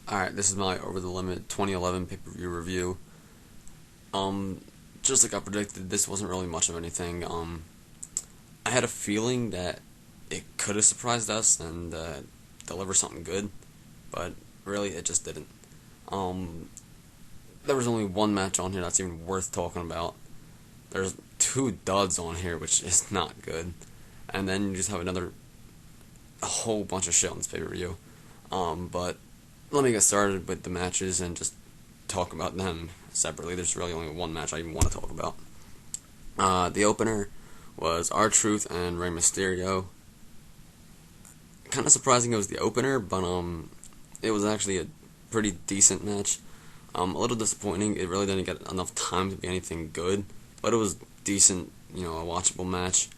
Alright, this is my Over the Limit 2011 pay-per-view review. Just like I predicted, this wasn't really much of anything. I had a feeling that it could have surprised us and deliver something good, but really it just didn't. There was only one match on here that's even worth talking about. There's two duds on here, which is not good. And then you just have a whole bunch of shit on this pay-per-view. But let me get started with the matches and just talk about them separately. There's really only one match I even want to talk about. The opener was R-Truth and Rey Mysterio. Kind of surprising it was the opener, but it was actually a pretty decent match. A little disappointing. It really didn't get enough time to be anything good, but it was decent, a watchable match.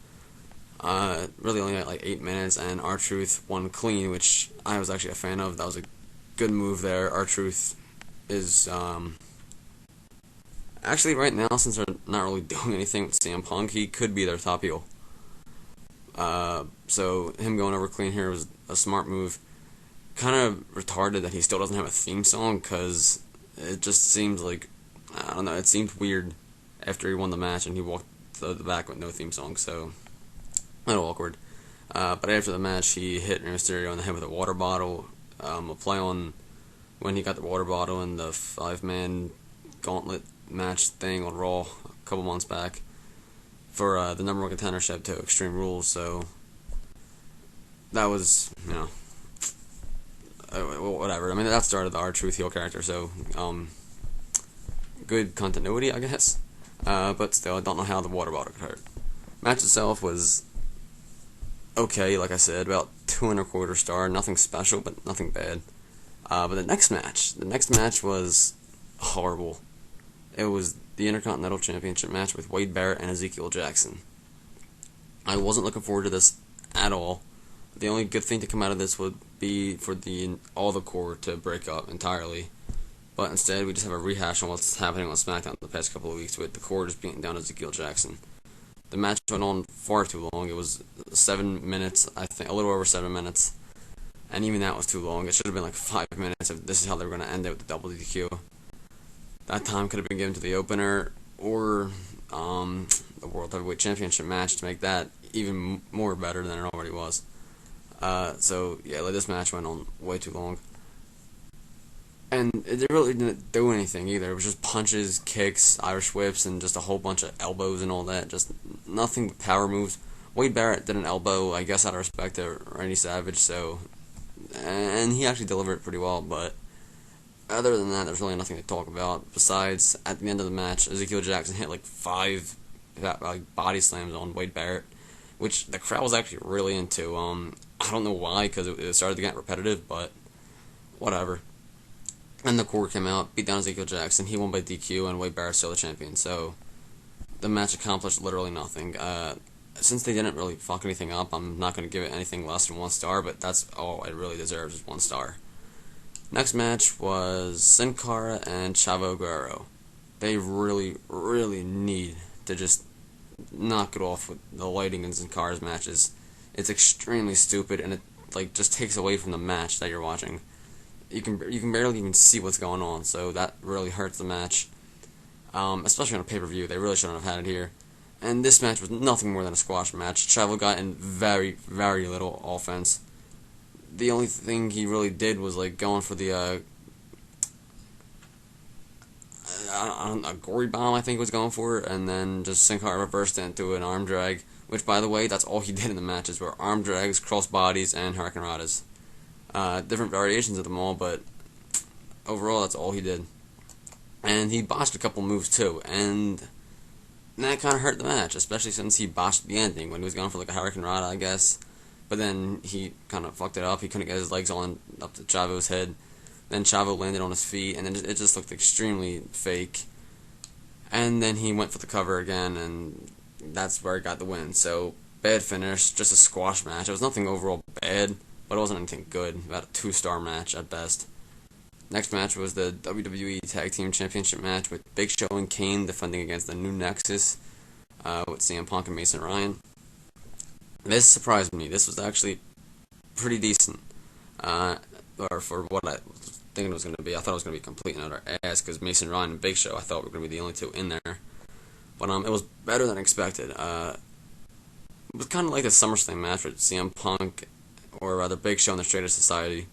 Really only got like 8 minutes, and R-Truth won clean, which I was actually a fan of. That was a good move there. R-Truth is actually right now, since they're not really doing anything with CM Punk, he could be their top heel. So him going over clean here was a smart move. Kind of retarded that he still doesn't have a theme song, because it just seems like, I don't know, it seemed weird after he won the match and he walked to the back with no theme song, so a little awkward. But after the match, he hit Mysterio in the head with a water bottle. A play on when he got the water bottle in the 5-man gauntlet match thing on Raw a couple months back for the number one contendership to Extreme Rules. So that was, whatever. I mean, that started the R-Truth heel character, so good continuity, I guess. But still, I don't know how the water bottle could hurt. Match itself was okay, like I said, about 2.25 star. Nothing special, but nothing bad. But the next match was horrible. It was the Intercontinental Championship match with Wade Barrett and Ezekiel Jackson. I wasn't looking forward to this at all. The only good thing to come out of this would be for all the core to break up entirely. But instead, we just have a rehash on what's happening on SmackDown the past couple of weeks, with the core just beating down Ezekiel Jackson. The match went on far too long. It was 7 minutes, I think, a little over 7 minutes. And even that was too long. It should have been like 5 minutes if this is how they were going to end it with the double DQ. That time could have been given to the opener or the World Heavyweight Championship match to make that even more better than it already was. So, yeah, this match went on way too long. And it really didn't do anything either. It was just punches, kicks, Irish whips, and just a whole bunch of elbows and all that. Just nothing but power moves. Wade Barrett did an elbow, I guess out of respect to Randy Savage, and he actually delivered it pretty well, but other than that, there's really nothing to talk about. Besides, at the end of the match, Ezekiel Jackson hit like 5 body slams on Wade Barrett, which the crowd was actually really into. I don't know why, because it started to get repetitive, but whatever. And the core came out, beat down Ezekiel Jackson. He won by DQ, and Wade Barrett's still the champion. So the match accomplished literally nothing. Since they didn't really fuck anything up, I'm not going to give it anything less than 1 star, but that's all it really deserves, is 1 star. Next match was Cara and Chavo Guerrero. They really, really need to just knock it off with the lighting in Sin Cara's matches. It's extremely stupid, and it just takes away from the match that you're watching. You can barely even see what's going on, so that really hurts the match. Especially on a pay-per-view, they really shouldn't have had it here. And this match was nothing more than a squash match. Chavo got in very, very little offense. The only thing he really did was going for the a gory bomb, I think he was going for, and then just Sin Cara reversed it into an arm drag. Which, by the way, that's all he did in the matches, were arm drags, cross bodies, and hurricanratas. Different variations of them all, but overall that's all he did. And he botched a couple moves too, and that kind of hurt the match, especially since he botched the ending when he was going for a hurricanrata, I guess. But then he kind of fucked it up. He couldn't get his legs on up to Chavo's head. Then Chavo landed on his feet, and then it just looked extremely fake. And then he went for the cover again, and that's where he got the win. So, bad finish, just a squash match. It was nothing overall bad, but it wasn't anything good. About a 2-star match at best. Next match was the WWE Tag Team Championship match with Big Show and Kane defending against the new Nexus with CM Punk and Mason Ryan. This surprised me. This was actually pretty decent. Or for what thinking it was going to be. I thought it was going to be complete and utter ass because Mason Ryan and Big Show, I thought were going to be the only two in there. But it was better than expected. It was kind of like a SummerSlam match with CM Punk, or rather Big Show and the Straightest Society,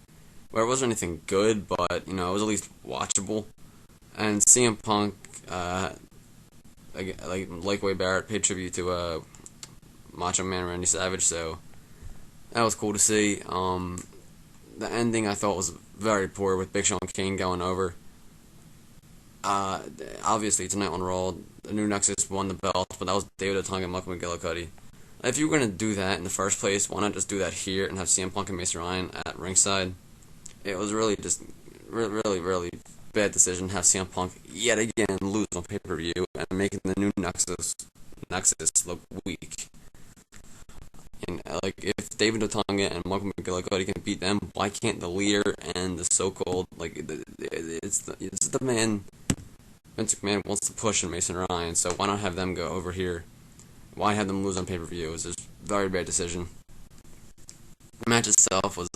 where it wasn't anything good, but it was at least watchable. And CM Punk, like Way Barrett, paid tribute to Macho Man Randy Savage, so that was cool to see. The ending I thought was very poor with Big Show and Kane going over. Obviously tonight on Raw, the new Nexus won the belt, but that was David Otunga and Malcolm McGillicuddy. If you were going to do that in the first place, why not just do that here and have CM Punk and Mason Ryan at ringside? It was really just really bad decision to have CM Punk yet again lose on pay-per-view and making the new Nexus look weak. And if David Otunga and Malcolm McGillicuddy can beat them, why can't the leader and the so-called it's the man Vince McMahon wants to push in Mason Ryan, so why not have them go over here? Why have them lose on pay-per-view? It was just a very bad decision. The match itself was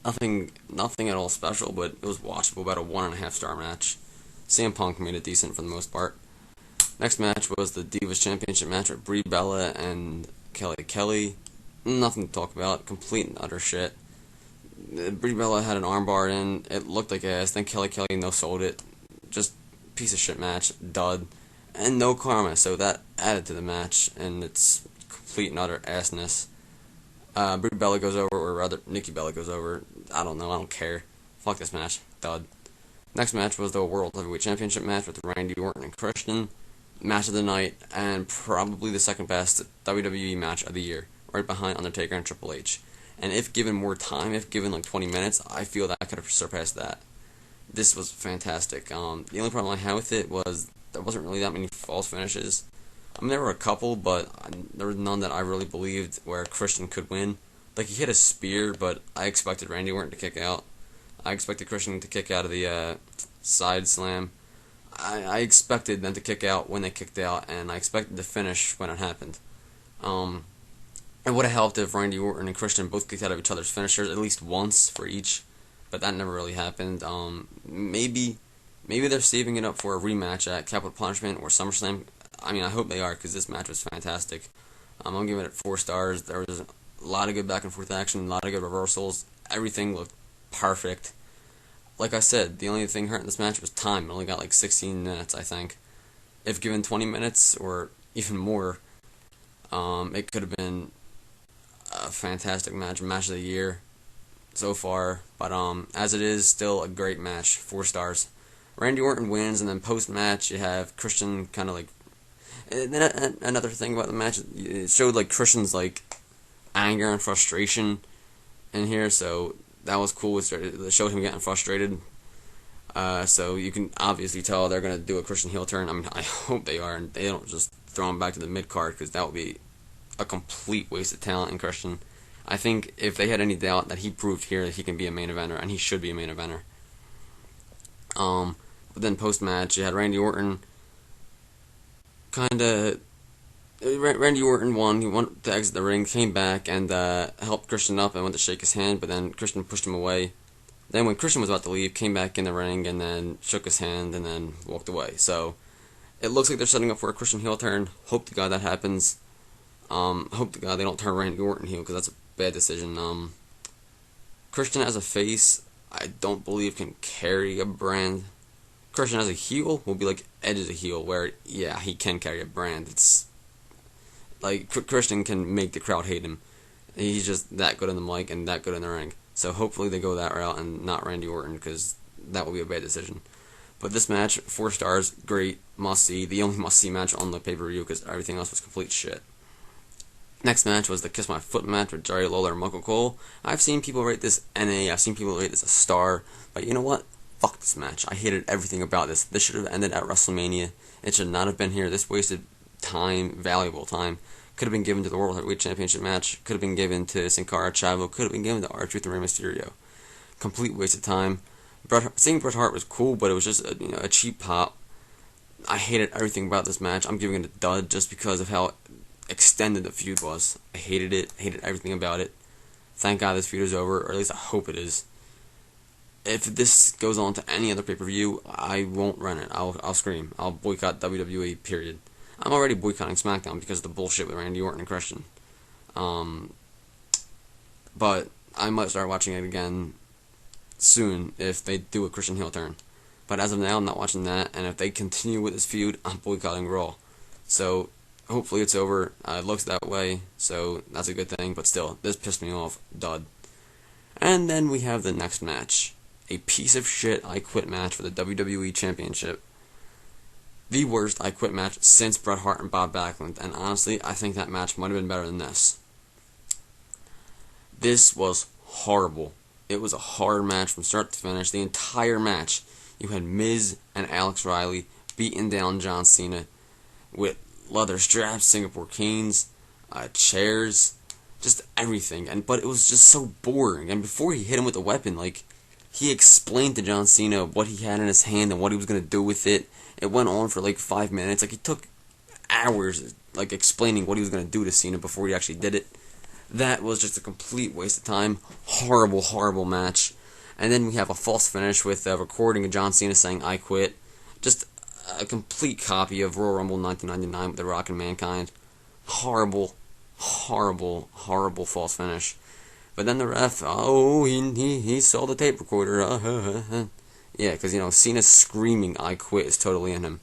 nothing at all special, but it was watchable, about a 1.5 star match. CM Punk made it decent for the most part. Next match was the Divas Championship match with Brie Bella and Kelly-Kelly. Nothing to talk about. Complete and utter shit. Brie Bella had an armbar in. It looked like ass. Then Kelly-Kelly no-sold it. Just piece of shit match. Dud. And no karma, so that added to the match, and it's complete and utter assness. Brie Bella goes over, or rather, Nikki Bella goes over. I don't know, I don't care. Fuck this match. Dud. Next match was the World Heavyweight Championship match with Randy Orton and Christian. Match of the night, and probably the second best WWE match of the year, right behind Undertaker and Triple H. And if given more time, if given 20 minutes, I feel that I could have surpassed that. This was fantastic. The only problem I had with it was there wasn't really that many false finishes. There were a couple, but there was none that I really believed where Christian could win. He hit a spear, but I expected Randy Orton to kick out. I expected Christian to kick out of the side slam. I expected them to kick out when they kicked out, and I expected to finish when it happened. It would have helped if Randy Orton and Christian both kicked out of each other's finishers at least once for each, but that never really happened. Maybe they're saving it up for a rematch at Capital Punishment or SummerSlam. I hope they are, because this match was fantastic. I'm giving it 4 stars. There was a lot of good back and forth action, a lot of good reversals. Everything looked perfect. Like I said, the only thing hurting this match was time. It only got 16 minutes, I think. If given 20 minutes or even more, it could have been a fantastic match of the year so far. But as it is, still a great match. 4 stars. Randy Orton wins, and then post-match you have Christian kind of And then another thing about the match, it showed Christian's anger and frustration in here, so that was cool. It showed him getting frustrated. So you can obviously tell they're gonna do a Christian heel turn. I hope they are, and they don't just throw him back to the mid card, because that would be a complete waste of talent in Christian. I think if they had any doubt, that he proved here that he can be a main eventer, and he should be a main eventer. But then post match, you had Randy Orton. Randy Orton won. He wanted to exit the ring, came back and helped Christian up and went to shake his hand, but then Christian pushed him away. Then when Christian was about to leave, came back in the ring and then shook his hand and then walked away. So it looks like they're setting up for a Christian heel turn. Hope to God that happens. Hope to God they don't turn Randy Orton heel, because that's a bad decision. Christian as a face, I don't believe can carry a brand. Christian as a heel will be like Edge as a heel, where, yeah, he can carry a brand. It's Christian can make the crowd hate him. He's just that good on the mic and that good in the ring. So hopefully they go that route and not Randy Orton, because that will be a bad decision. But this match, 4 stars, great, must-see. The only must-see match on the pay-per-view, because everything else was complete shit. Next match was the Kiss My Foot match with Jerry Lawler and Michael Cole. I've seen people rate this NA, I've seen people rate this a star, but you know what? Fuck this match. I hated everything about this. This should have ended at WrestleMania. It should not have been here. This wasted time, valuable time. Could have been given to the World Heavyweight Championship match. Could have been given to Sin Cara, Chavo. Could have been given to R-Truth and Rey Mysterio. Complete waste of time. Seeing Bret Hart was cool, but it was just a cheap pop. I hated everything about this match. I'm giving it a dud just because of how extended the feud was. I hated it. Hated everything about it. Thank God this feud is over, or at least I hope it is. if this goes on to any other pay-per-view, I won't run it. I'll scream. I'll boycott WWE, period. I'm already boycotting SmackDown because of the bullshit with Randy Orton and Christian. But I might start watching it again soon if they do a Christian heel turn. But as of now, I'm not watching that, and if they continue with this feud, I'm boycotting Raw. So, hopefully it's over. It looks that way, so that's a good thing, but still, this pissed me off. Dud. And then we have the next match. A piece of shit I Quit match for the WWE Championship. The worst I Quit match since Bret Hart and Bob Backlund, and honestly, I think that match might have been better than this. This was horrible. It was a hard match from start to finish. The entire match, you had Miz and Alex Riley beating down John Cena with leather straps, Singapore canes, chairs, just everything. But it was just so boring. And before he hit him with the weapon, he explained to John Cena what he had in his hand and what he was going to do with it. It went on for 5 minutes. He took hours explaining what he was going to do to Cena before he actually did it. That was just a complete waste of time. Horrible, horrible match. And then we have a false finish with a recording of John Cena saying, "I quit." Just a complete copy of Royal Rumble 1999 with The Rock and Mankind. Horrible, horrible, horrible false finish. But then the ref, he saw the tape recorder. Yeah, because, Cena's screaming, "I quit," is totally in him.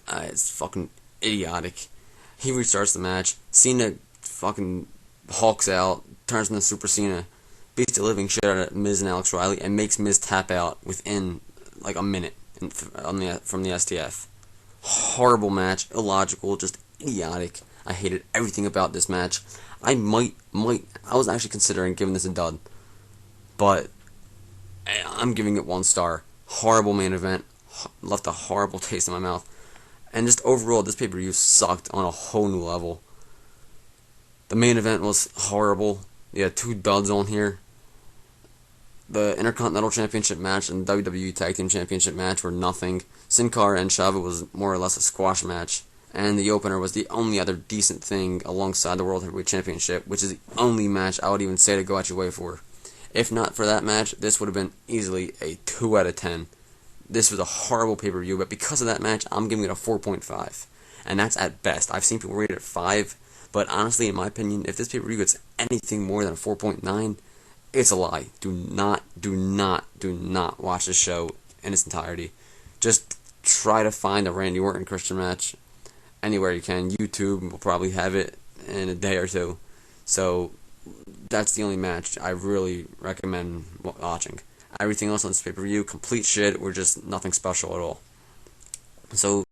It's fucking idiotic. He restarts the match. Cena fucking hulks out, turns into Super Cena, beats the living shit out of Miz and Alex Riley, and makes Miz tap out within a minute from the STF. Horrible match, illogical, just idiotic. I hated everything about this match. I was actually considering giving this a dud, but I'm giving it 1 star. Horrible main event, left a horrible taste in my mouth, and just overall, this pay-per-view sucked on a whole new level. The main event was horrible. You had 2 duds on here. The Intercontinental Championship match and the WWE Tag Team Championship match were nothing. Sin Cara and Chavo was more or less a squash match. And the opener was the only other decent thing alongside the World Heavyweight Championship, which is the only match I would even say to go out your way for. If not for that match, this would have been easily a 2 out of 10. This was a horrible pay-per-view, but because of that match, I'm giving it a 4.5. And that's at best. I've seen people rate it 5. But honestly, in my opinion, if this pay-per-view gets anything more than a 4.9, it's a lie. Do not watch this show in its entirety. Just try to find a Randy Orton Christian match anywhere you can. YouTube will probably have it in a day or two. So that's the only match I really recommend watching. Everything else on this pay-per-view, complete shit, or just nothing special at all. So